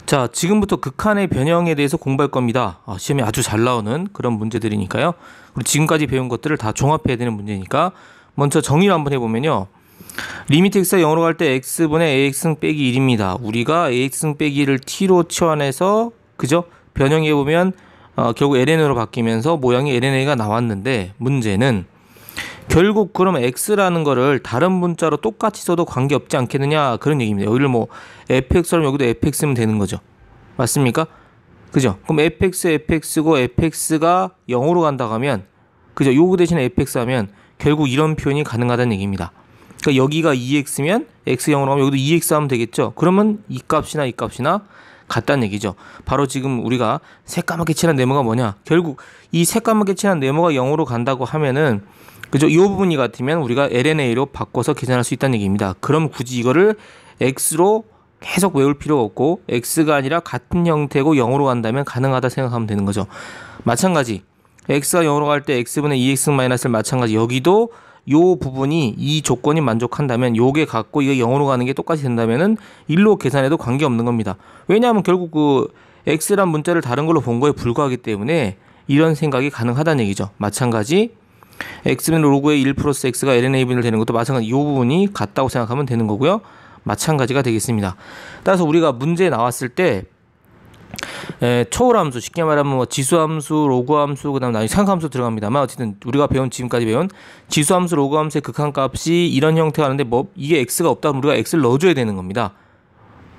자, 지금부터 극한의 변형에 대해서 공부할 겁니다. 시험에 아주 잘 나오는 그런 문제들이니까요. 우리 지금까지 배운 것들을 다 종합해야 되는 문제니까 먼저 정의를 한번 해보면요. 리미트 x가 0으로 갈 때 x분의 ax승 빼기 1입니다. 우리가 ax승 빼기 1을 t로 치환해서 그죠? 변형해보면 결국 ln으로 바뀌면서 모양이 lna가 나왔는데 문제는 결국 그럼 x라는 거를 다른 문자로 똑같이 써도 관계없지 않겠느냐 그런 얘기입니다. 여기를 뭐 fx처럼 여기도 fx면 되는 거죠. 맞습니까? 그죠? 그럼 fx고 fx가 0으로 간다고 하면 그죠? 요거 대신에 fx 하면 결국 이런 표현이 가능하다는 얘기입니다. 그러니까 여기가 2x면 x 0으로 가면 여기도 2x 하면 되겠죠? 그러면 이 값이나 같다는 얘기죠. 바로 지금 우리가 새까맣게 칠한 네모가 뭐냐? 결국 이 새까맣게 칠한 네모가 0으로 간다고 하면은 그죠? 이 부분이 같으면 우리가 LNA로 바꿔서 계산할 수 있다는 얘기입니다. 그럼 굳이 이거를 X로 계속 외울 필요가 없고 X가 아니라 같은 형태고 0으로 간다면 가능하다 생각하면 되는 거죠. 마찬가지 X가 0으로 갈 때 X분의 2X-를 마찬가지 여기도 요 부분이 이 조건이 만족한다면 요게 같고 이게 0으로 가는 게 똑같이 된다면은 1로 계산해도 관계없는 겁니다. 왜냐하면 결국 그 X란 문자를 다른 걸로 본 거에 불과하기 때문에 이런 생각이 가능하다는 얘기죠. 마찬가지 x는 로그의 1 플러스 x가 lnA 분을 되는 것도 마찬가지 이 부분이 같다고 생각하면 되는 거고요. 마찬가지가 되겠습니다. 따라서 우리가 문제에 나왔을 때 초월함수 쉽게 말하면 뭐 지수함수, 로그함수 그다음 나중에 상함수 들어갑니다만 어쨌든 우리가 지금까지 배운 지수함수, 로그함수의 극한값이 이런 형태가 하는데 뭐 이게 x가 없다면 우리가 x를 넣어줘야 되는 겁니다.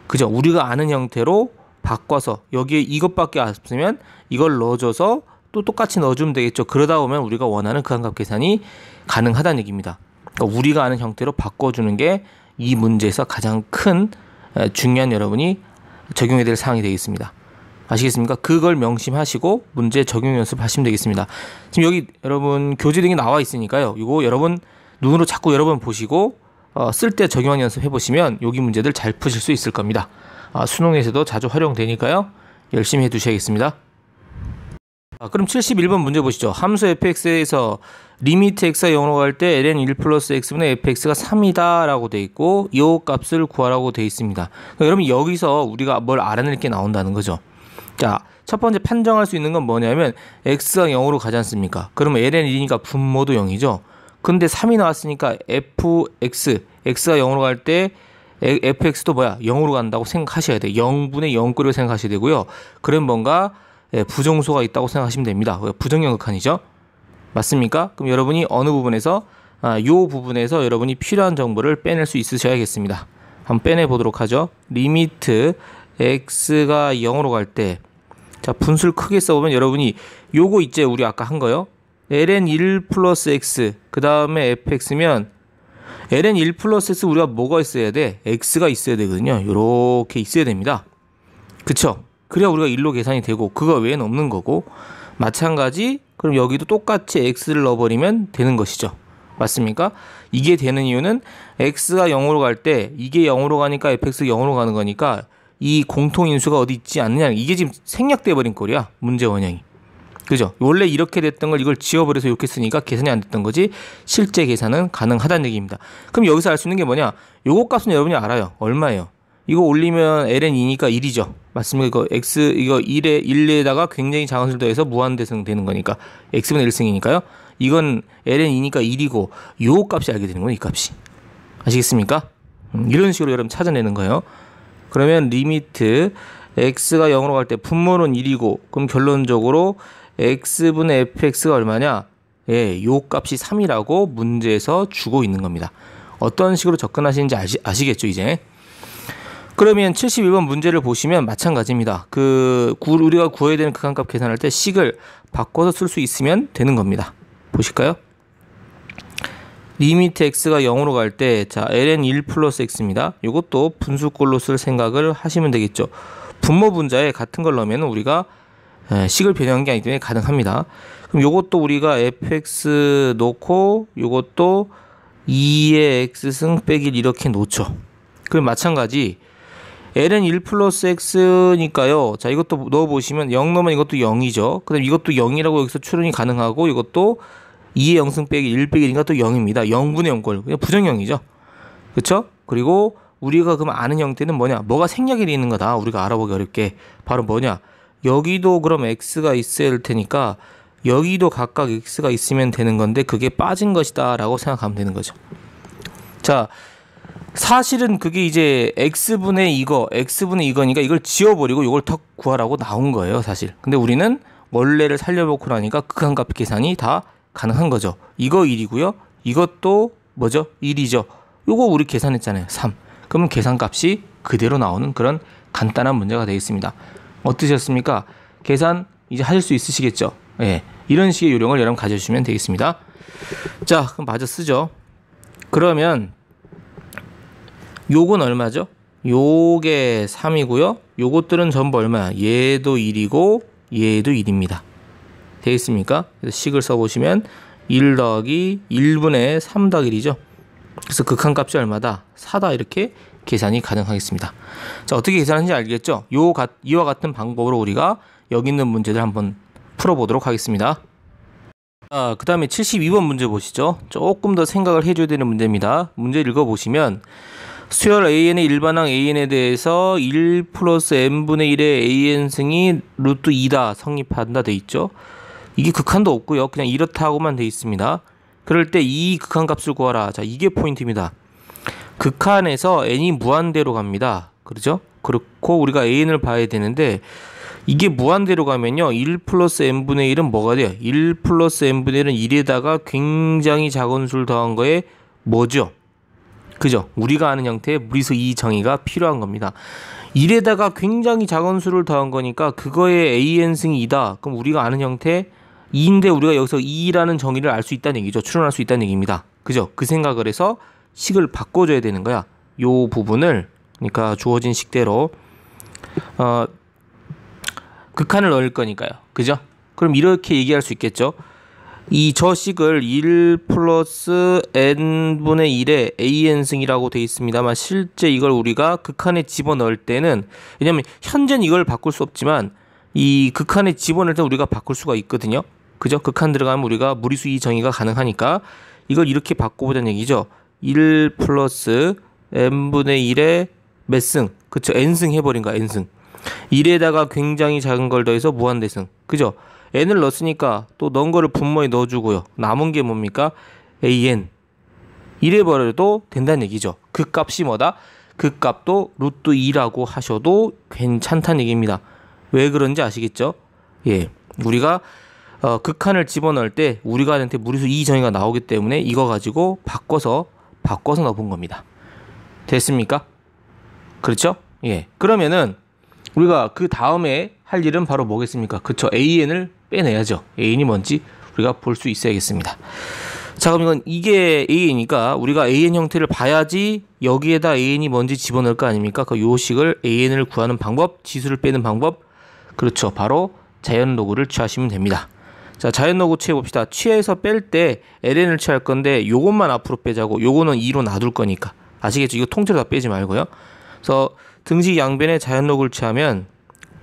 그죠? 우리가 아는 형태로 바꿔서 여기에 이것밖에 없으면 이걸 넣어줘서 또 똑같이 넣어주면 되겠죠. 그러다 보면 우리가 원하는 극한값 계산이 가능하다는 얘기입니다. 그러니까 우리가 아는 형태로 바꿔주는 게 이 문제에서 가장 큰 중요한 여러분이 적용해야 될 사항이 되겠습니다. 아시겠습니까? 그걸 명심하시고 문제 적용 연습하시면 되겠습니다. 지금 여기 여러분 교재 등이 나와 있으니까요. 이거 여러분 눈으로 자꾸 여러 번 보시고 쓸 때 적용 연습해 보시면 여기 문제들 잘 푸실 수 있을 겁니다. 수능에서도 자주 활용되니까요. 열심히 해두셔야겠습니다. 그럼 71번 문제 보시죠. 함수 fx에서 리미트 x가 0으로 갈 때 ln 1 플러스 x분의 fx가 3이다 라고 돼 있고 이 값을 구하라고 돼 있습니다. 그러니까 여러분 여기서 우리가 뭘 알아낼 게 나온다는 거죠. 자, 첫 번째 판정할 수 있는 건 뭐냐면 x가 0으로 가지 않습니까? 그러면 ln 1이니까 분모도 0이죠. 근데 3이 나왔으니까 fx, x가 0으로 갈 때 fx도 뭐야? 0으로 간다고 생각하셔야 돼요. 0분의 0꼴을 생각하셔야 되고요. 그럼 뭔가 부정수가 있다고 생각하시면 됩니다. 부정형 극한이죠. 맞습니까? 그럼 여러분이 어느 부분에서 요 부분에서 여러분이 필요한 정보를 빼낼 수 있으셔야겠습니다. 한번 빼내 보도록 하죠. 리미트 x가 0으로 갈 때 자 분수를 크게 써보면 여러분이 요거 있죠. 우리 아까 한 거요. ln 1 플러스 x 그 다음에 fx면 ln 1 플러스 x 우리가 뭐가 있어야 돼? x가 있어야 되거든요. 요렇게 있어야 됩니다. 그쵸? 그래야 우리가 1로 계산이 되고 그거 외에는 없는 거고 마찬가지 그럼 여기도 똑같이 x를 넣어버리면 되는 것이죠. 맞습니까? 이게 되는 이유는 x가 0으로 갈 때 이게 0으로 가니까 fx가 0으로 가는 거니까 이 공통인수가 어디 있지 않느냐 이게 지금 생략돼 버린 꼴이야. 문제 원형이. 그죠? 원래 이렇게 됐던 걸 이걸 지워버려서 이렇게 쓰니까 계산이 안 됐던 거지 실제 계산은 가능하다는 얘기입니다. 그럼 여기서 알 수 있는 게 뭐냐? 요거 값은 여러분이 알아요. 얼마예요? 이거 올리면 ln 2니까 1이죠. 맞습니까? 이거 x 이거 1에다가 굉장히 작은 수를 더해서 무한대승 되는 거니까 x분의 1승이니까요. 이건 ln 2니까 1이고 요 값이 알게 되는 거예요. 이 값이. 아시겠습니까? 이런 식으로 여러분 찾아내는 거예요. 그러면 리미트 x가 0으로 갈 때 분모는 1이고 그럼 결론적으로 x분의 fx가 얼마냐? 예, 요 값이 3이라고 문제에서 주고 있는 겁니다. 어떤 식으로 접근하시는지 아시겠죠, 이제? 그러면 71번 문제를 보시면 마찬가지입니다. 우리가 구해야 되는 극한값 계산할 때 식을 바꿔서 쓸 수 있으면 되는 겁니다. 보실까요? 리미트 x가 0으로 갈 때 자, ln 1 플러스 x입니다. 이것도 분수꼴로 쓸 생각을 하시면 되겠죠. 분모 분자에 같은 걸 넣으면 우리가 식을 변형한 게 아니기 때문에 가능합니다. 그럼 이것도 우리가 fx 놓고 이것도 2의 x승 빼기 1 이렇게 놓죠. 그럼 마찬가지 ln 1 플러스 x니까요. 자, 이것도 넣어보시면 0 넣으면 이것도 0이죠. 그 다음 이것도 0이라고 여기서 추론이 가능하고 이것도 2의 0승 빼기 1 빼기 1이니까 또 0입니다. 0분의 0꼴. 그냥 부정형이죠. 그쵸? 그리고 우리가 그럼 아는 형태는 뭐냐? 뭐가 생략이 돼 있는 거다. 우리가 알아보기 어렵게. 바로 뭐냐? 여기도 그럼 x가 있어야 할 테니까 여기도 각각 x가 있으면 되는 건데 그게 빠진 것이다 라고 생각하면 되는 거죠. 자, 사실은 그게 이제 x분의 이거니까 이걸 지워버리고 이걸 더 구하라고 나온 거예요, 사실. 근데 우리는 원래를 살려놓고 나니까 극한값 계산이 다 가능한 거죠. 이거 1이고요. 이것도 뭐죠? 1이죠. 요거 우리 계산했잖아요. 3. 그러면 계산값이 그대로 나오는 그런 간단한 문제가 되겠습니다. 어떠셨습니까? 계산 이제 하실 수 있으시겠죠? 예. 이런 식의 요령을 여러분 가져주시면 되겠습니다. 자, 그럼 마저 쓰죠. 그러면 요건 얼마죠? 요게 3이고요. 요것들은 전부 얼마야? 얘도 1이고 얘도 1입니다. 되겠습니까? 그래서 식을 써보시면 1 더하기 1분의 3 더하기 1이죠. 그래서 극한값이 얼마다? 4다 이렇게 계산이 가능하겠습니다. 자, 어떻게 계산하는지 알겠죠? 이와 같은 방법으로 우리가 여기 있는 문제들 한번 풀어보도록 하겠습니다. 자, 그 다음에 72번 문제 보시죠. 조금 더 생각을 해줘야 되는 문제입니다. 문제 읽어보시면 수열 AN의 일반항 AN에 대해서 1 플러스 n분의 1의 AN승이 루트 2다 성립한다 돼 있죠. 이게 극한도 없고요. 그냥 이렇다고만 돼 있습니다. 그럴 때 이 극한값을 구하라. 자, 이게 포인트입니다. 극한에서 n이 무한대로 갑니다. 그렇죠? 그렇고 우리가 an을 봐야 되는데 이게 무한대로 가면요. 1 플러스 n분의 1은 뭐가 돼요? 1 플러스 n분의 1은 1에다가 굉장히 작은 수를 더한 거에 뭐죠? 그죠? 우리가 아는 형태의 무리수 2 정의가 필요한 겁니다. 1에다가 굉장히 작은 수를 더한 거니까 그거의 an승이 2다. 그럼 우리가 아는 형태 2인데 우리가 여기서 2라는 정의를 알 수 있다는 얘기죠. 추론할 수 있다는 얘기입니다. 그죠? 그 생각을 해서 식을 바꿔줘야 되는 거야. 요 부분을 그러니까 주어진 식대로 극한을 넣을 거니까요. 그죠? 그럼 이렇게 얘기할 수 있겠죠. 이 저식을 1 플러스 n분의 1의 an승이라고 되어 있습니다만 실제 이걸 우리가 극한에 집어넣을 때는 왜냐면 현재는 이걸 바꿀 수 없지만 이 극한에 집어넣을 때 우리가 바꿀 수가 있거든요. 그죠? 극한 들어가면 우리가 무리수 2 정의가 가능하니까 이걸 이렇게 바꿔보자는 얘기죠. 1 플러스 n분의 1의 몇 승? 그쵸? n승 해버린 거야, n승. 1에다가 굉장히 작은 걸 더해서 무한대승. 그죠? n을 넣었으니까 또 넣은 거를 분모에 넣어주고요. 남은 게 뭡니까? an. 이래버려도 된다는 얘기죠. 그 값이 뭐다? 그 값도 루트 2라고 하셔도 괜찮다는 얘기입니다. 왜 그런지 아시겠죠? 예, 우리가 극한을 집어넣을 때 우리가 한테 무리수 2 정의가 나오기 때문에 이거 가지고 바꿔서 넣어본 겁니다. 됐습니까? 그렇죠? 예. 그러면은 우리가 그 다음에 할 일은 바로 뭐겠습니까? 그쵸? an을 빼내야죠. an이 뭔지 우리가 볼 수 있어야겠습니다. 자, 그럼 이건 이게 a니까 우리가 an 형태를 봐야지 여기에다 an이 뭔지 집어넣을 거 아닙니까? 그 요식을 an을 구하는 방법, 지수를 빼는 방법. 그렇죠. 바로 자연로그를 취하시면 됩니다. 자, 자연로그 취해봅시다. 취해서 뺄 때 ln을 취할 건데 요것만 앞으로 빼자고. 요거는 2로 놔둘 거니까. 아시겠죠? 이거 통째로 다 빼지 말고요. 그래서 등식 양변에 자연로그를 취하면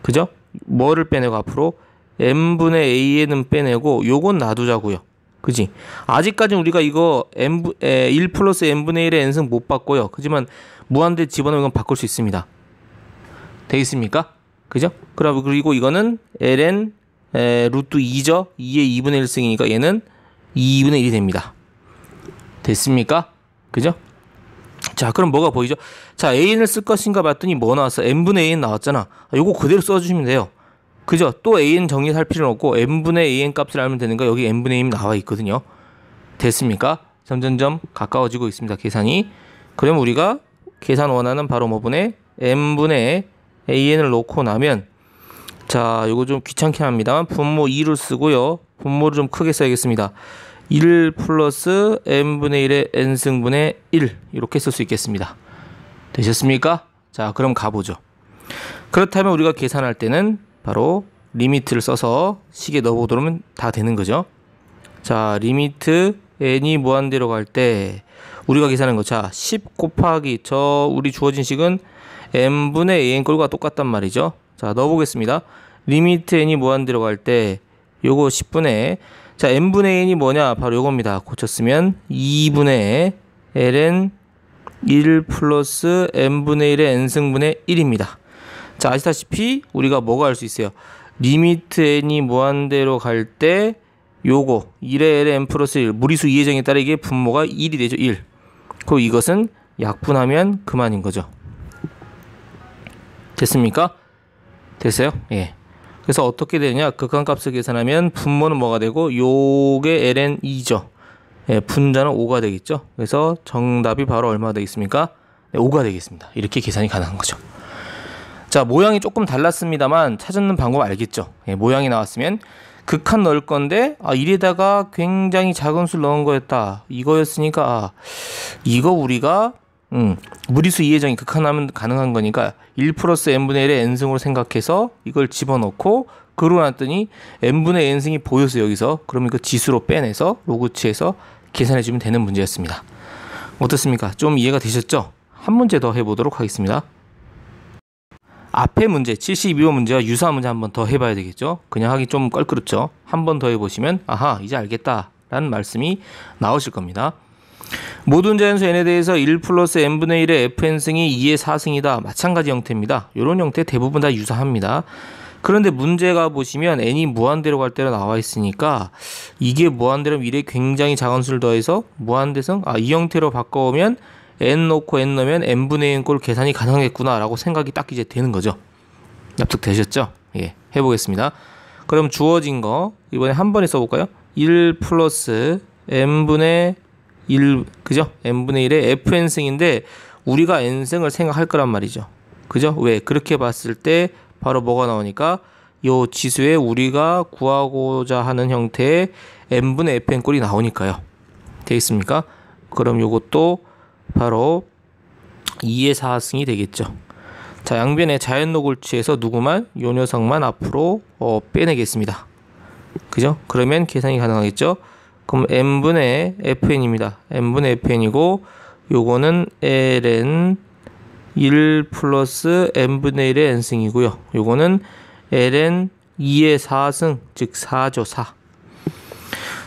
그죠? 뭐를 빼내고 앞으로 n분의 an은 빼내고 요건 놔두자고요. 그지? 아직까지는 우리가 이거 1 플러스 n분의 1의 n승 못 바꿔요. 그지만 무한대 집어넣으면 이건 바꿀 수 있습니다. 되겠습니까? 그죠? 그리고 이거는 ln 루트 2죠? 2의 2분의 1승이니까 얘는 2분의 1이 됩니다. 됐습니까? 그죠? 자, 그럼 뭐가 보이죠? 자, an을 쓸 것인가 봤더니 뭐 나왔어? n분의 an 나왔잖아. 요거 그대로 써주시면 돼요. 그죠? 또 an 정리할 필요는 없고 n분의 an 값을 알면 되는 거 여기 n분의 an이 나와 있거든요. 됐습니까? 점점점 가까워지고 있습니다. 계산이. 그럼 우리가 계산 원하는 바로 뭐분의 n분의 an을 놓고 나면 자, 요거 좀 귀찮긴 합니다만 분모 2를 쓰고요. 분모를 좀 크게 써야겠습니다. 1 플러스 n분의 1의 n승분의 1 이렇게 쓸 수 있겠습니다. 되셨습니까? 자, 그럼 가보죠. 그렇다면 우리가 계산할 때는 바로 리미트를 써서 식에 넣어보도록 다 되는 거죠. 자, 리미트 n이 무한대로 갈 때 우리가 계산한 거, 자, 10 곱하기 우리 주어진 식은 n분의 an 꼴과 똑같단 말이죠. 자, 넣어보겠습니다. 리미트 n이 무한대로 갈 때 요거 10분의 자, n분의 n이 뭐냐? 바로 요겁니다. 고쳤으면 2분의 ln 1 플러스 n분의 1의 n승분의 1입니다. 자, 아시다시피 우리가 뭐가 할 수 있어요? 리미트 n이 무한대로 갈 때 요거 1의 l의 n 플러스 1 무리수 이해정에 따라 이게 분모가 1이 되죠. 1. 그럼 이것은 약분하면 그만인 거죠. 됐습니까? 됐어요? 예. 그래서 어떻게 되냐? 극한값을 계산하면 분모는 뭐가 되고 요게 ln 2죠. 예, 분자는 5가 되겠죠. 그래서 정답이 바로 얼마가 되겠습니까? 네, 5가 되겠습니다. 이렇게 계산이 가능한 거죠. 자, 모양이 조금 달랐습니다만 찾는 방법 알겠죠? 예, 모양이 나왔으면 극한 넣을 건데 이에다가 굉장히 작은 수를 넣은 거였다. 이거였으니까 이거 우리가 무리수 이해정이 극한하면 가능한 거니까 1 플러스 n분의 1의 n승으로 생각해서 이걸 집어넣고 그러고 났더니 n분의 n승이 보여서 여기서 그럼 이거 지수로 빼내서 로그치에서 계산해주면 되는 문제였습니다. 어떻습니까? 좀 이해가 되셨죠? 한 문제 더 해보도록 하겠습니다. 앞에 문제 72번 문제와 유사한 문제 한 번 더 해봐야 되겠죠? 그냥 하기 좀 껄끄럽죠? 한 번 더 해보시면 아하 이제 알겠다 라는 말씀이 나오실 겁니다. 모든 자연수 n에 대해서 1 플러스 n분의 1의 fn승이 2의 4승이다. 마찬가지 형태입니다. 이런 형태 대부분 다 유사합니다. 그런데 문제가 보시면 n이 무한대로 갈 때로 나와 있으니까 이게 무한대로 1에 굉장히 작은 수를 더해서 무한대성? 이 형태로 바꿔오면 n 놓고 n 넣으면 n분의 n 꼴 계산이 가능하겠구나 라고 생각이 딱 이제 되는 거죠. 납득되셨죠? 예, 해보겠습니다. 그럼 주어진 거 이번에 한 번에 써볼까요? 1 플러스 n분의 1 그죠? n분의 1의 fn승인데 우리가 n승을 생각할 거란 말이죠. 그죠? 왜? 그렇게 봤을 때 바로 뭐가 나오니까 요 지수에 우리가 구하고자 하는 형태의 n분의 fn 꼴이 나오니까요. 되겠습니까? 그럼 요것도 바로 2의 4승이 되겠죠. 자, 양변의 자연록을 취해서 누구만? 요 녀석만 앞으로 빼내겠습니다. 그죠? 그러면 계산이 가능하겠죠? 그럼 n분의 fn입니다. n분의 fn이고 요거는 ln 1 플러스 n분의 1의 n승이고요. 요거는 ln 2의 4승, 즉 4죠. 4.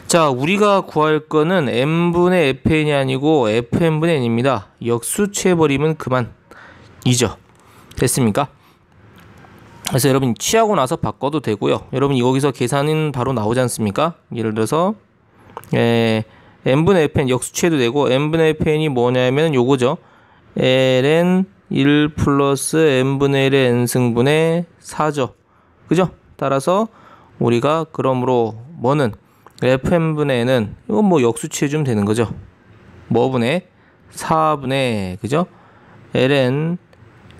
자, 우리가 구할 거는 n분의 fn이 아니고 fn분의 n입니다. 역수취해버리면 그만이죠. 됐습니까? 그래서 여러분 취하고 나서 바꿔도 되고요. 여러분 여기서 계산은 바로 나오지 않습니까? 예를 들어서 n분의 fn 역수취해도 되고 n분의 fn이 뭐냐면 요거죠. ln 1 플러스 n분의 1의 n승분의 4죠. 그죠? 따라서 우리가 그러므로 뭐는 fn분의 n은 이건 뭐 역수취해주면 되는 거죠. 뭐분의 4분의 그죠? ln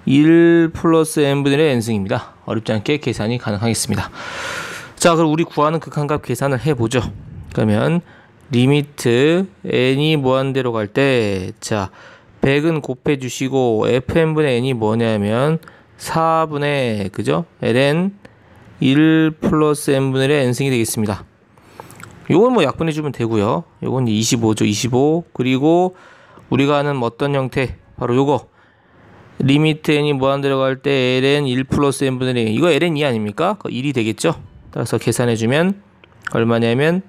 1 플러스 n분의 1의 n승입니다. 어렵지 않게 계산이 가능하겠습니다. 자, 그럼 우리 구하는 극한값 계산을 해보죠. 그러면 리미트 n이 무한대로 갈 때 자 100은 곱해 주시고 fn분의 n이 뭐냐면 4분의 그죠? ln 1 플러스 n분의 1의 n승이 되겠습니다. 요건 뭐 약분해 주면 되고요. 요건 25죠. 25. 그리고 우리가 하는 어떤 형태? 바로 요거. 리미트 n이 무한대로 갈 때 ln 1 플러스 n분의 1. 이거 ln 2 아닙니까? 1이 되겠죠? 따라서 계산해 주면 얼마냐면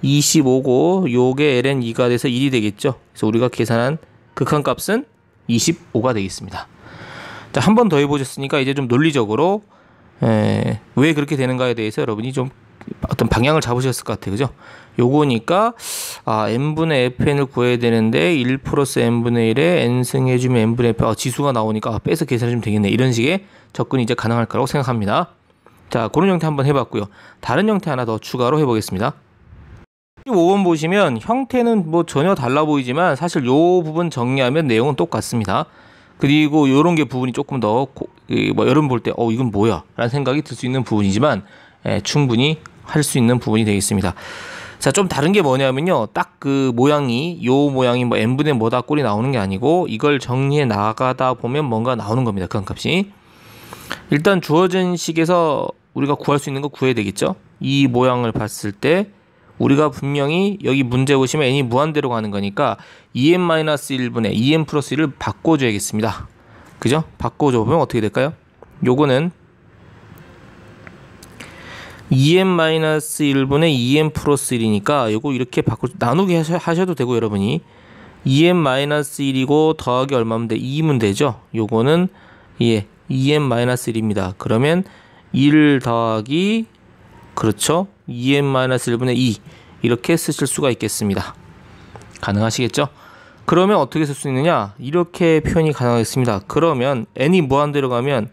25고 요게 ln 2가 돼서 1이 되겠죠? 그래서 우리가 계산한 극한값은 25가 되겠습니다. 자, 한 번 더 해보셨으니까 이제 좀 논리적으로 왜 그렇게 되는가에 대해서 여러분이 좀 어떤 방향을 잡으셨을 것 같아요. 그죠? 요거니까 n분의 fn을 구해야 되는데 1 플러스 n분의 1에 n승 해주면 n분의 f 지수가 나오니까 빼서 계산해주면 되겠네. 이런 식의 접근이 이제 가능할 거라고 생각합니다. 자, 그런 형태 한번 해봤고요. 다른 형태 하나 더 추가로 해보겠습니다. 5번 보시면 형태는 뭐 전혀 달라 보이지만 사실 요 부분 정리하면 내용은 똑같습니다. 그리고 요런 게 부분이 조금 더 뭐 여러분 볼 때 이건 뭐야? 라는 생각이 들 수 있는 부분이지만 충분히 할 수 있는 부분이 되겠습니다. 자, 좀 다른 게 뭐냐면요. 딱 그 모양이 요 모양이 뭐 n분의 뭐다 꼴이 나오는 게 아니고 이걸 정리해 나가다 보면 뭔가 나오는 겁니다. 그 값이. 일단 주어진 식에서 우리가 구할 수 있는 거 구해야 되겠죠. 이 모양을 봤을 때 우리가 분명히 여기 문제 보시면 n이 무한대로 가는 거니까 2n-1분의 2n 플러스 1을 바꿔줘야겠습니다. 그죠? 바꿔줘 보면 어떻게 될까요? 요거는 2n-1분의 2n 플러스 1이니까 요거 이렇게 나누기 하셔도 되고 여러분이 2n-1이고 더하기 얼마면 돼? 2면 되죠. 요거는 2n-1입니다. 그러면 1 더하기 그렇죠. 2n-1분의 2 이렇게 쓰실 수가 있겠습니다. 가능하시겠죠? 그러면 어떻게 쓸 수 있느냐? 이렇게 표현이 가능하겠습니다. 그러면 n이 무한대로 가면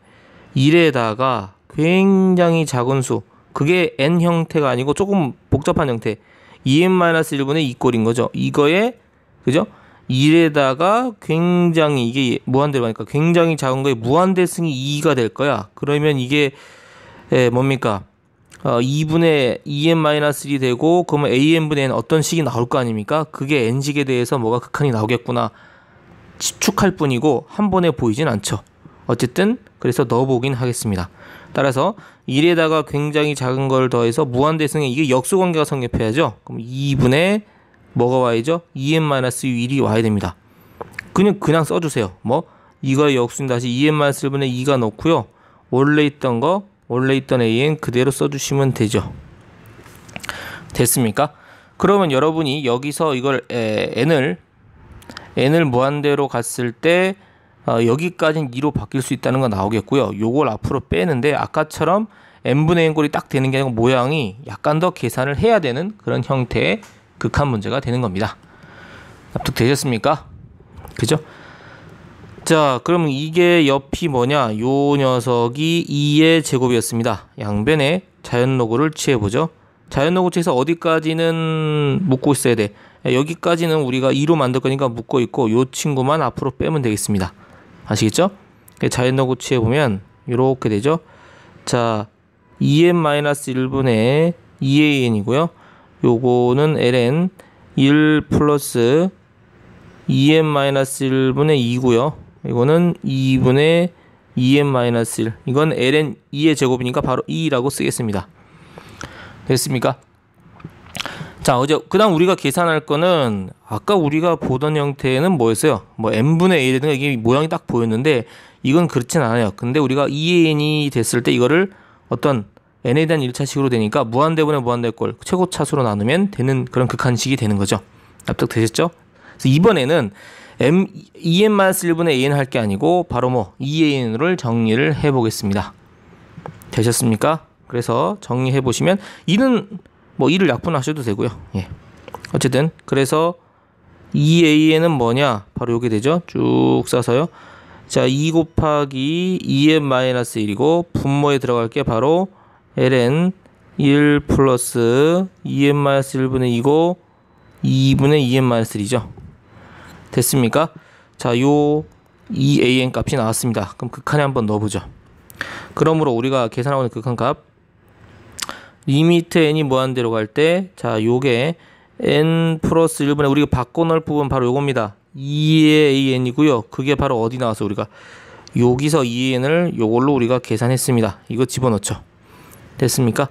1에다가 굉장히 작은 수, 그게 n 형태가 아니고 조금 복잡한 형태, 2n-1분의 2 꼴인 거죠. 이거에 그죠? 1에다가 굉장히, 이게 무한대로 가니까 굉장히 작은 거에 무한대승이 2가 될 거야. 그러면 이게 뭡니까? 2분의 2n-1이 되고, 그러면 an분의 n 어떤 식이 나올 거 아닙니까? 그게 n식에 대해서 뭐가 극한이 나오겠구나 추측할 뿐이고 한 번에 보이진 않죠. 어쨌든 그래서 넣어보긴 하겠습니다. 따라서 1에다가 굉장히 작은 걸 더해서 무한대승에 이게 역수관계가 성립해야죠. 그럼 2분의 뭐가 와야죠? 2n-1이 와야 됩니다. 그냥 써주세요. 뭐 이거의 역수인 다시 2n-1분의 2가 넣고요. 원래 있던 an 그대로 써주시면 되죠. 됐습니까? 그러면 여러분이 여기서 이걸 n을 무한대로 갔을 때 여기까지는 2로 바뀔 수 있다는 거 나오겠고요. 요걸 앞으로 빼는데 아까처럼 n분의 n꼴이 딱 되는 게 아니고 모양이 약간 더 계산을 해야 되는 그런 형태의 극한 문제가 되는 겁니다. 납득되셨습니까? 그죠? 자, 그럼 이게 옆이 뭐냐? 요 녀석이 2의 제곱이었습니다. 양변에 자연노고를 취해보죠. 자연노고 취해서 어디까지는 묶고 있어야 돼? 여기까지는 우리가 2로 만들 거니까 묶고 있고 요 친구만 앞으로 빼면 되겠습니다. 아시겠죠? 자연노고 취해보면 이렇게 되죠. 자, 2n-1분의 2an이고요. 요거는 ln 1 플러스 2n-1분의 2고요. 이거는 2분의 2n-1. 이건 ln 2의 제곱이니까 바로 2라고 쓰겠습니다. 됐습니까? 자, 그다음 우리가 계산할 거는 아까 우리가 보던 형태는 뭐였어요? 뭐 n분의 a라든가 이게 모양이 딱 보였는데 이건 그렇진 않아요. 근데 우리가 2an이 됐을 때 이거를 어떤 n에 대한 1차식으로 되니까 무한대분의 무한대꼴 최고차수로 나누면 되는 그런 극한식이 되는 거죠. 납득되셨죠? 그래서 이번에는 en-1분의 an 할 게 아니고 바로 뭐 2an을 정리를 해보겠습니다. 되셨습니까? 그래서 정리해 보시면 2는 뭐 2를 약분하셔도 되고요. 예. 어쨌든 그래서 2an은 뭐냐? 바로 요게 되죠. 쭉 싸서요. 자, 2 곱하기 2n-1이고 분모에 들어갈 게 바로 ln 1 플러스 2n-1분의 2고 2분의 2n-1이죠. 됐습니까? 자, 요 2an 값이 나왔습니다. 그럼 극한에 한번 넣어보죠. 그러므로 우리가 계산하고 있는 극한값 리미트 n이 무한대로 갈 때, 자, 요게 n 플러스 1분의 우리가 바꿔놓을 부분 바로 요겁니다. 2의 an이고요. 그게 바로 어디 나와서 우리가 여기서 2n을 요걸로 우리가 계산했습니다. 이거 집어넣죠. 됐습니까?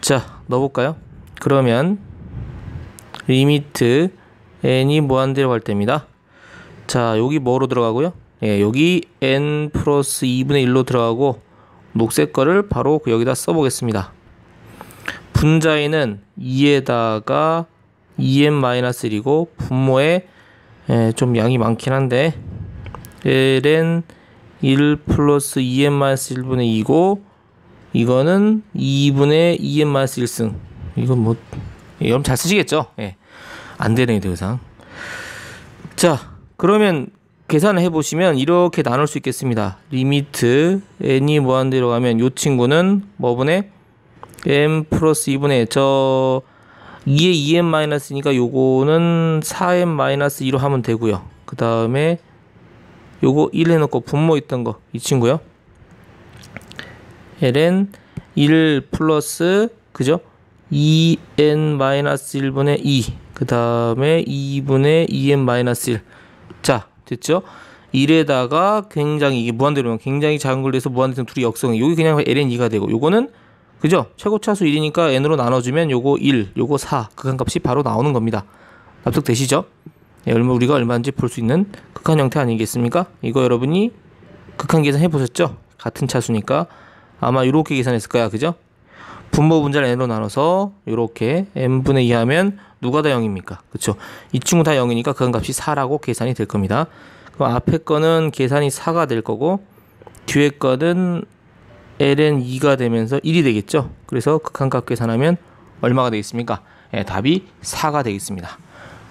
자, 넣어볼까요? 그러면 리미트 n이 무한대로 갈 때입니다. 자, 여기 뭐로 들어가고요? 예, 여기 n 플러스 2분의 1로 들어가고 녹색 거를 바로 여기다 써보겠습니다. 분자에는 2에다가 2n-1이고 분모에 좀 양이 많긴 한데 ln 1 플러스 2n-1분의 2고 이거는 2분의 2n-1승. 이건 뭐 여러분 잘 쓰시겠죠? 예. 안 되네요, 더 이상. 자, 그러면 계산을 해보시면 이렇게 나눌 수 있겠습니다. 리미트 n이 무한대로 가면 요 친구는 뭐분의 m 플러스 2분의 저 2에 2n-이니까 요거는 4n-2로 하면 되고요. 그 다음에 요거 1 해놓고 분모 있던 거 이 친구요. ln 1 플러스 그죠? 2n-1분의 2 그 다음에 2분의 2n-1. 자, 됐죠? 1에다가 굉장히 이게 무한대로면 굉장히 작은 걸 내서 무한대로 둘이 역성이 여기 그냥 ln2가 되고 요거는 그죠? 최고차수 1이니까 n으로 나눠주면 요거 1, 요거 4 극한값이 바로 나오는 겁니다. 납득되시죠? 예, 우리가 얼마인지 볼 수 있는 극한 형태 아니겠습니까? 이거 여러분이 극한 계산 해보셨죠? 같은 차수니까 아마 이렇게 계산했을 거야, 그죠? 분모 분자를 n으로 나눠서 이렇게 n분의 2 하면 누가 다 0입니까? 그쵸? 이 친구 다 0이니까 극한값이 4라고 계산이 될 겁니다. 그럼 앞에 거는 계산이 4가 될 거고 뒤에 거는 ln 2가 되면서 1이 되겠죠? 그래서 극한값 계산하면 얼마가 되겠습니까? 예, 답이 4가 되겠습니다.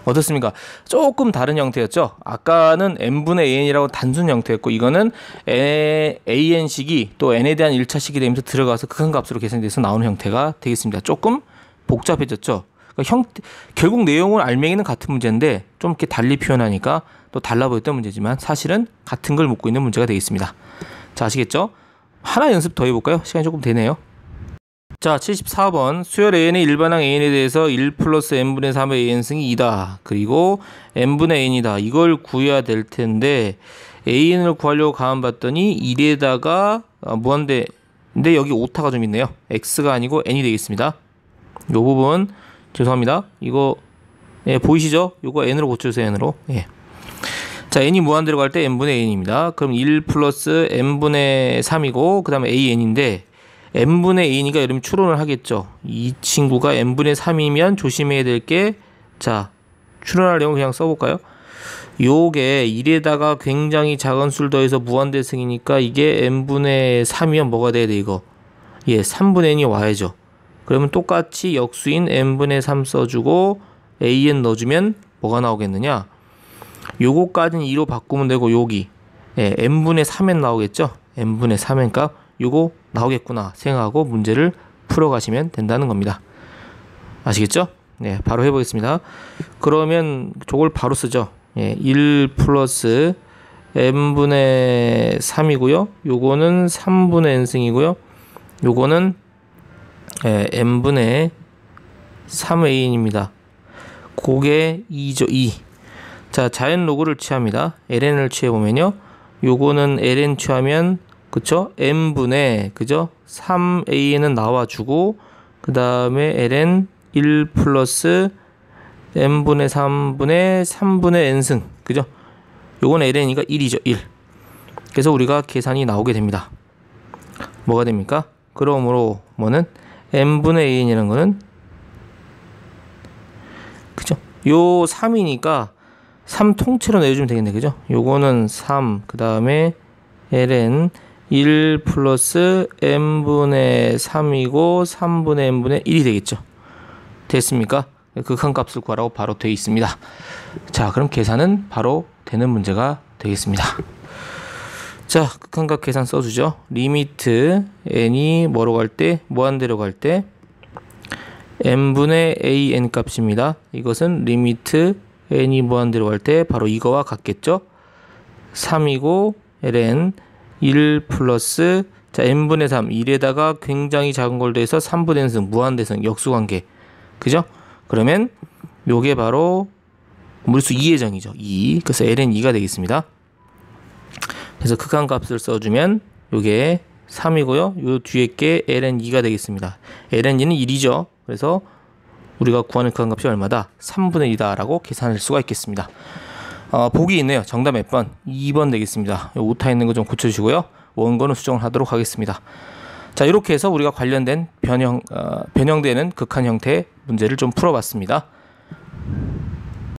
어떻습니까? 조금 다른 형태였죠? 아까는 n분의 an이라고 단순 형태였고 이거는 an식이 또 n에 대한 1차식이 되면서 들어가서 극한값으로 계산돼서 나오는 형태가 되겠습니다. 조금 복잡해졌죠? 그러니까 결국 내용을 알맹이는 같은 문제인데 좀 이렇게 달리 표현하니까 또 달라 보였던 문제지만 사실은 같은 걸 묻고 있는 문제가 되겠습니다. 자, 아시겠죠? 하나 연습 더 해볼까요? 시간이 조금 되네요. 자, 74번 수열 an의 일반항 an에 대해서 1 플러스 n분의 3의 an승이 2다. 그리고 n분의 n이다. 이걸 구해야 될 텐데 an을 구하려고 가만봤더니 1에다가 무한대 근데 여기 오타가 좀 있네요. x가 아니고 n이 되겠습니다. 이 부분 죄송합니다. 이거 예, 보이시죠? 이거 n으로 고쳐주세요. n으로. 예. 자, n이 무한대로 갈 때 n분의 n입니다. 그럼 1 플러스 n분의 3이고 그 다음에 an인데 n분의 a니까 여러분 추론을 하겠죠. 이 친구가 n분의 3이면 조심해야 될 게 자, 추론할 내용 그냥 써볼까요? 요게 1에다가 굉장히 작은 수를 더해서 무한대승이니까 이게 n분의 3이면 뭐가 돼야 돼 이거? 예, 3분의 n이 와야죠. 그러면 똑같이 역수인 n분의 3 써주고 an 넣어주면 뭐가 나오겠느냐? 요거까지는 2로 바꾸면 되고 여기 예, n분의 3n 나오겠죠? n분의 3n 값 요거 나오겠구나 생각하고 문제를 풀어가시면 된다는 겁니다. 아시겠죠? 네, 바로 해보겠습니다. 그러면 저걸 바로 쓰죠. 예, 1 플러스 n분의 3이고요. 요거는 3분의 n승이고요. 요거는 n분의 3an입니다. 그게 2죠. 2. 자, 자연 로그를 취합니다. ln을 취해보면요. 요거는 ln 취하면 그쵸? n분의 그죠? 3a는 나와주고 그 다음에 ln 1 플러스 n분의 3분의 n승 그죠? 요건 ln이가 1이죠. 1. 그래서 우리가 계산이 나오게 됩니다. 뭐가 됩니까? 그러므로 뭐는 n분의 an이라는 거는 그죠? 요 3이니까 3 통째로 내주면 되겠네. 그죠? 요거는 3 그 다음에 ln 1 플러스 n분의 3이고 3분의 n분의 1이 되겠죠. 됐습니까? 극한값을 구하라고 바로 되어 있습니다. 자, 그럼 계산은 바로 되는 문제가 되겠습니다. 자, 극한값 계산 써주죠. 리미트 n이 뭐로 갈 때? 무한대로 갈 때 n분의 an 값입니다. 이것은 리미트 n이 무한대로 갈 때 바로 이거와 같겠죠. 3이고 ln 1 플러스 자 n분의 3 1에다가 굉장히 작은 걸 더해서 3분의 n승 무한대승 역수관계 그죠? 그러면 요게 바로 물수 2의 정이죠. 2 그래서 ln 2가 되겠습니다. 그래서 극한값을 써주면 요게 3이고요. 요 뒤에 게 ln 2가 되겠습니다. ln 2는 1이죠. 그래서 우리가 구하는 극한값이 얼마다? 3분의 2다 라고 계산할 수가 있겠습니다. 보기 있네요. 정답 몇 번? 2번 되겠습니다. 오타 있는 거 좀 고쳐주시고요. 원고는 수정을 하도록 하겠습니다. 자, 이렇게 해서 우리가 관련된 변형되는 극한 형태의 문제를 좀 풀어봤습니다.